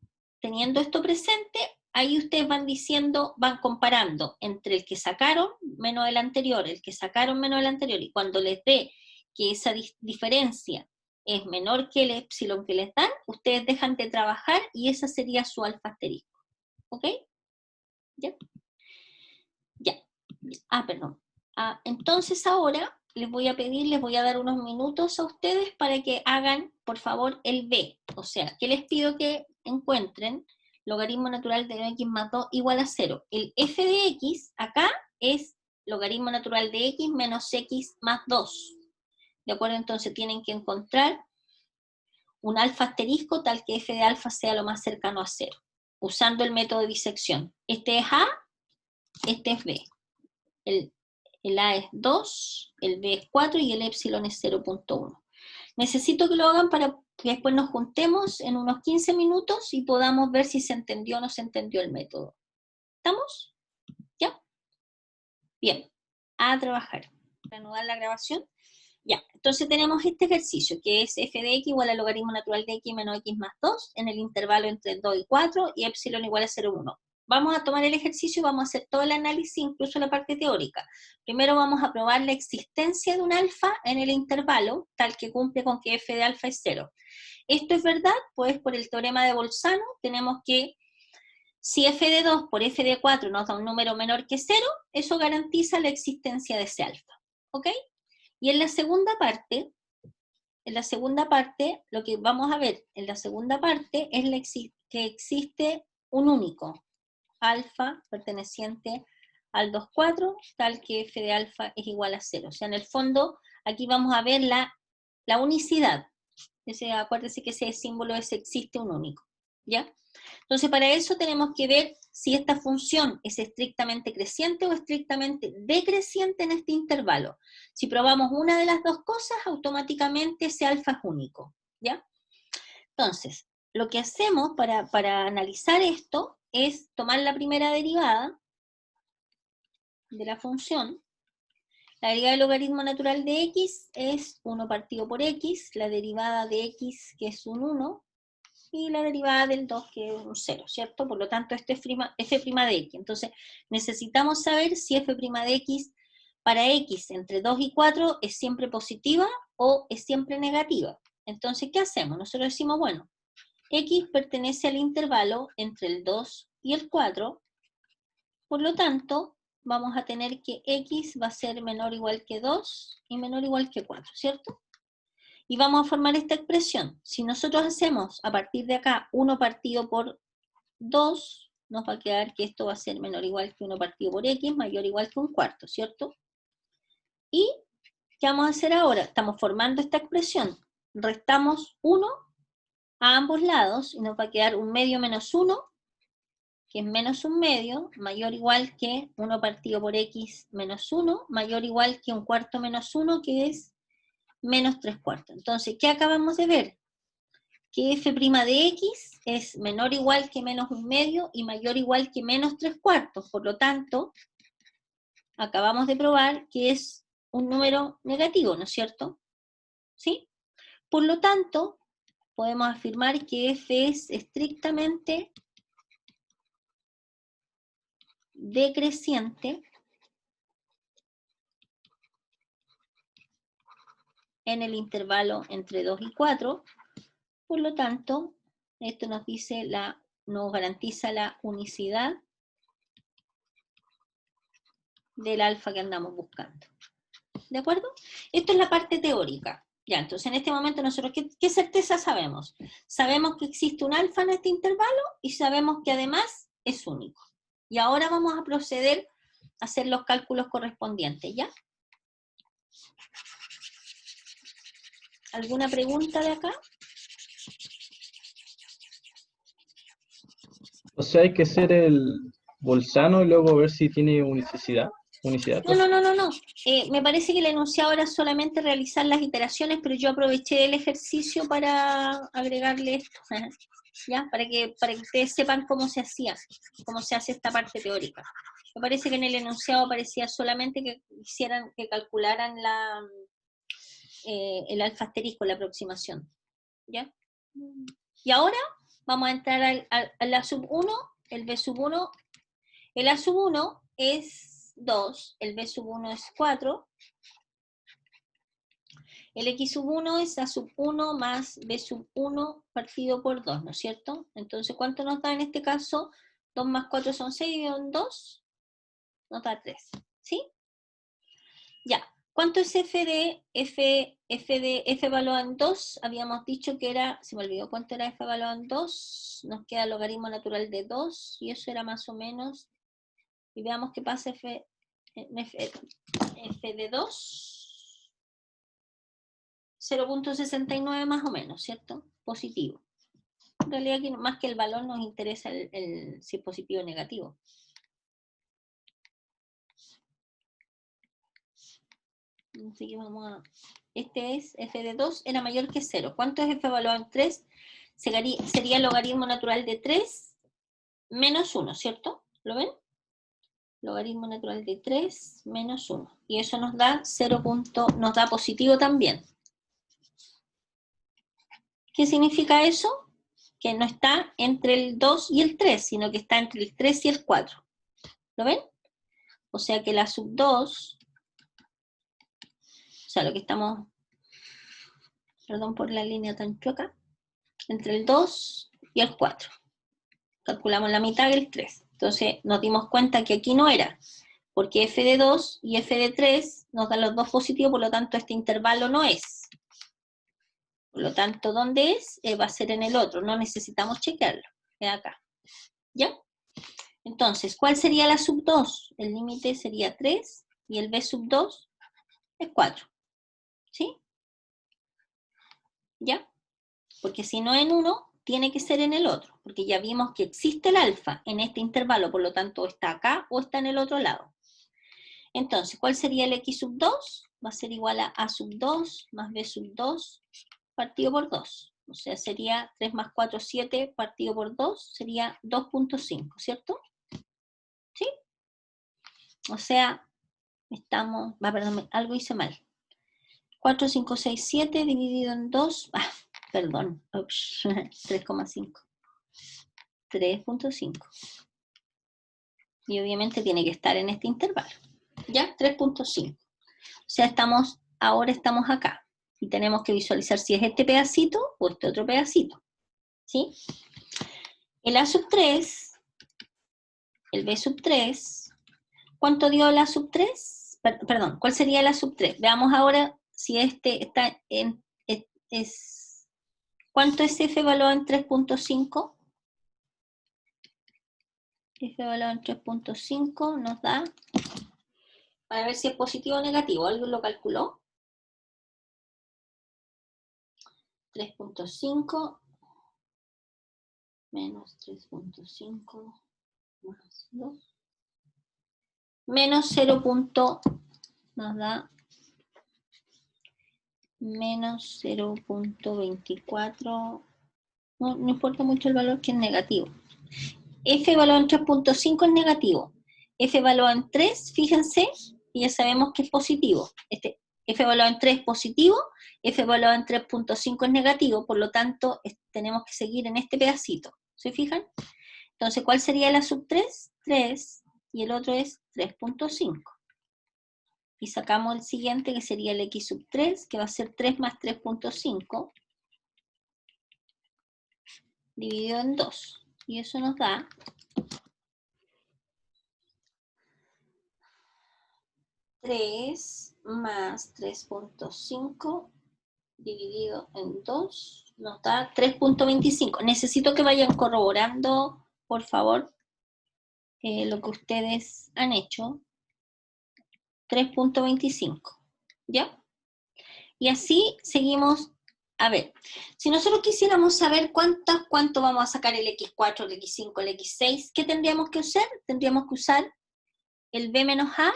ahí ustedes van diciendo, van comparando entre el que sacaron menos el anterior, el que sacaron menos el anterior, y cuando les dé que esa diferencia es menor que el épsilon que les dan, ustedes dejan de trabajar y esa sería su alfa asterisco. ¿Ok? ¿Ya? Ya. Perdón. Entonces ahora les voy a dar unos minutos a ustedes para que hagan, por favor, el B. O sea, que les pido que encuentren logaritmo natural de x más 2 igual a 0. El f de x acá es logaritmo natural de x menos x más 2. ¿De acuerdo? Entonces tienen que encontrar un alfa asterisco tal que f de alfa sea lo más cercano a 0. usando el método de disección. Este es A, este es B. El A es 2, el B es 4 y el épsilon es 0.1. Necesito que lo hagan para que después nos juntemos en unos 15 minutos y podamos ver si se entendió o no se entendió el método. ¿Estamos? ¿Ya? Bien. A trabajar. Reanudar la grabación. Ya, entonces tenemos este ejercicio, que es f de x igual al logaritmo natural de x menos x más 2, en el intervalo entre 2 y 4, y epsilon igual a 0,1. Vamos a tomar el ejercicio y vamos a hacer todo el análisis, incluso la parte teórica. Primero vamos a probar la existencia de un alfa en el intervalo, tal que cumple con que f de alfa es 0. ¿Esto es verdad? Pues por el teorema de Bolzano tenemos que si f de 2 por f de 4 nos da un número menor que 0, eso garantiza la existencia de ese alfa. ¿Ok? Y en la segunda parte, lo que vamos a ver en la segunda parte es que existe un único alfa perteneciente al 2, 4, tal que f de alfa es igual a 0. O sea, en el fondo, aquí vamos a ver la unicidad. Acuérdense que ese símbolo existe un único. ¿Ya? Entonces, para eso tenemos que ver si esta función es estrictamente creciente o estrictamente decreciente en este intervalo. Si probamos una de las dos cosas, automáticamente ese alfa es único, ¿ya? Entonces, lo que hacemos para analizar esto es tomar la primera derivada de la función. La derivada del logaritmo natural de x es 1 partido por x, la derivada de x, que es un 1, y la derivada del 2, que es un 0, ¿cierto? Por lo tanto, esto es f' de x. Entonces, necesitamos saber si f' de x para x entre 2 y 4 es siempre positiva o es siempre negativa. Entonces, ¿qué hacemos? Nosotros decimos, bueno, x pertenece al intervalo entre el 2 y el 4, por lo tanto, vamos a tener que x va a ser menor o igual que 2 y menor o igual que 4, ¿cierto? Y vamos a formar esta expresión. Si nosotros hacemos a partir de acá 1 partido por 2, nos va a quedar que esto va a ser menor o igual que 1 partido por x, mayor o igual que un cuarto, ¿cierto? ¿Y qué vamos a hacer ahora? Estamos formando esta expresión. Restamos 1 a ambos lados y nos va a quedar un medio menos 1, que es menos un medio, mayor o igual que 1 partido por x menos 1, mayor o igual que un cuarto menos 1, que es menos 3 cuartos. Entonces, ¿qué acabamos de ver? Que f' de x es menor o igual que menos un medio y mayor o igual que menos 3 cuartos. Por lo tanto, acabamos de probar que es un número negativo, ¿no es cierto? ¿Sí? Por lo tanto, podemos afirmar que f es estrictamente decreciente en el intervalo entre 2 y 4, por lo tanto, esto nos dice nos garantiza la unicidad del alfa que andamos buscando. ¿De acuerdo? Esto es la parte teórica. Ya, entonces en este momento nosotros, ¿qué certeza sabemos? Sabemos que existe un alfa en este intervalo y sabemos que además es único. Y ahora vamos a proceder a hacer los cálculos correspondientes, ¿ya? ¿Alguna pregunta de acá? O sea, hay que hacer el Bolzano y luego ver si tiene unicidad. No. Me parece que el enunciado era solamente realizar las iteraciones, pero yo aproveché el ejercicio para agregarle esto, ¿ya? Para que ustedes sepan cómo se hace esta parte teórica. Me parece que en el enunciado parecía solamente que calcularan el alfa asterisco, la aproximación, ¿ya? Y ahora vamos a entrar al A sub 1, el B sub 1. El A sub 1 es 2, el B sub 1 es 4, el X sub 1 es A sub 1 más B sub 1 partido por 2, ¿no es cierto? Entonces, ¿cuánto nos da en este caso? 2 más 4 son 6, y 2 nos da 3, ¿sí? Ya, ¿cuánto es f evaluado en 2? Habíamos dicho que era, se me olvidó cuánto era f evaluado en 2, nos queda el logaritmo natural de 2, y eso era más o menos, y veamos qué pasa f de 2, 0.69 más o menos, ¿cierto? Positivo. En realidad, aquí más que el valor nos interesa si es positivo o negativo. Así que vamos a... Este es f de 2, era mayor que 0. ¿Cuánto es f evaluado en 3? Sería el logaritmo natural de 3 menos 1, ¿cierto? ¿Lo ven? Logaritmo natural de 3 menos 1. Y eso nos da 0. Nos da positivo también. ¿Qué significa eso? Que no está entre el 2 y el 3, sino que está entre el 3 y el 4. ¿Lo ven? O sea que la sub 2, o sea, lo que estamos, perdón por la línea tan chueca, entre el 2 y el 4. Calculamos la mitad del 3. Entonces nos dimos cuenta que aquí no era, porque f de 2 y f de 3 nos dan los dos positivos, por lo tanto este intervalo no es. Por lo tanto, ¿dónde es? Va a ser en el otro, no necesitamos chequearlo, es acá. ¿Ya? Entonces, ¿cuál sería la sub 2? El límite sería 3 y el b sub 2 es 4. ¿Sí? ¿Ya? Porque si no en uno, tiene que ser en el otro, porque ya vimos que existe el alfa en este intervalo, por lo tanto está acá o está en el otro lado. Entonces, ¿cuál sería el x sub 2? Va a ser igual a sub 2 más b sub 2 partido por 2. O sea, sería 3 más 4, 7 partido por 2, sería 2.5, ¿cierto? ¿Sí? O sea, perdón, algo hice mal. 4, 5, 6, 7 dividido en 2, perdón, 3,5. 3.5. Y obviamente tiene que estar en este intervalo. ¿Ya? 3.5. O sea, ahora estamos acá. Y tenemos que visualizar si es este pedacito o este otro pedacito. ¿Sí? El A sub 3, el B sub 3, ¿cuánto dio la sub 3? Perdón, ¿cuál sería la sub 3? Veamos ahora si este está en... ¿Cuánto es f evaluado en 3.5? F evaluado en 3.5 nos da, para ver si es positivo o negativo, ¿alguien lo calculó? 3.5 menos 3.5 más 2 menos 0. Nos da menos 0.24. No importa mucho el valor, que es negativo. F evaluado en 3.5 es negativo. F evaluado en 3, fíjense, y ya sabemos que es positivo. F evaluado en 3 es positivo, F evaluado en 3.5 es negativo, por lo tanto tenemos que seguir en este pedacito. ¿Se fijan? Entonces, ¿cuál sería la sub 3? 3, y el otro es 3.5. Y sacamos el siguiente, que sería el x sub 3, que va a ser 3 más 3.5, dividido en 2. Y eso nos da 3 más 3.5 dividido en 2, nos da 3.25. Necesito que vayan corroborando, por favor, lo que ustedes han hecho. 3.25, ¿ya? Y así seguimos. A ver, si nosotros quisiéramos saber cuánto vamos a sacar el x4, el x5, el x6, ¿qué tendríamos que usar? Tendríamos que usar el b menos a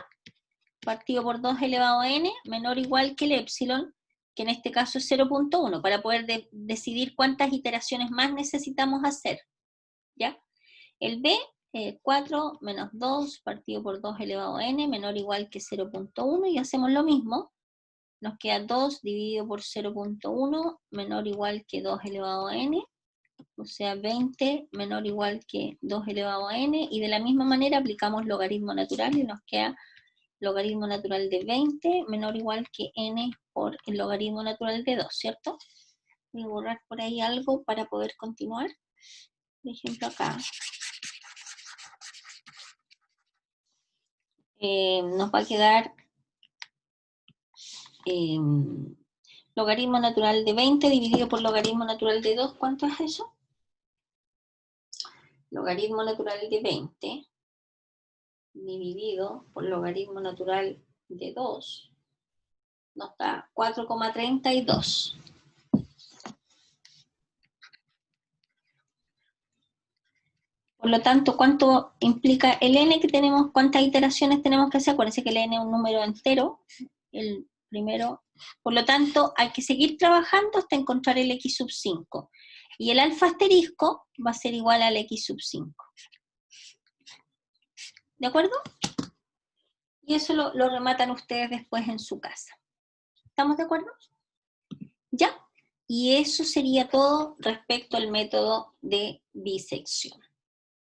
partido por 2 elevado a n menor o igual que el epsilon, que en este caso es 0.1, para poder decidir cuántas iteraciones más necesitamos hacer, ¿ya? El b, 4 menos 2 partido por 2 elevado a n menor o igual que 0.1, y hacemos lo mismo. Nos queda 2 dividido por 0.1 menor o igual que 2 elevado a n, o sea 20 menor o igual que 2 elevado a n, y de la misma manera aplicamos logaritmo natural y nos queda logaritmo natural de 20 menor o igual que n por el logaritmo natural de 2, ¿cierto? Voy a borrar por ahí algo para poder continuar. Por ejemplo acá. Nos va a quedar logaritmo natural de 20 dividido por logaritmo natural de 2. ¿Cuánto es eso? Logaritmo natural de 20 dividido por logaritmo natural de 2 nos da 4,32. Por lo tanto, ¿cuánto implica el n que tenemos? ¿Cuántas iteraciones tenemos que hacer? Acuérdense que el n es un número entero, el primero. Por lo tanto, hay que seguir trabajando hasta encontrar el x sub 5. Y el alfa asterisco va a ser igual al x sub 5. ¿De acuerdo? Y eso lo rematan ustedes después en su casa. ¿Estamos de acuerdo? ¿Ya? Y eso sería todo respecto al método de disección.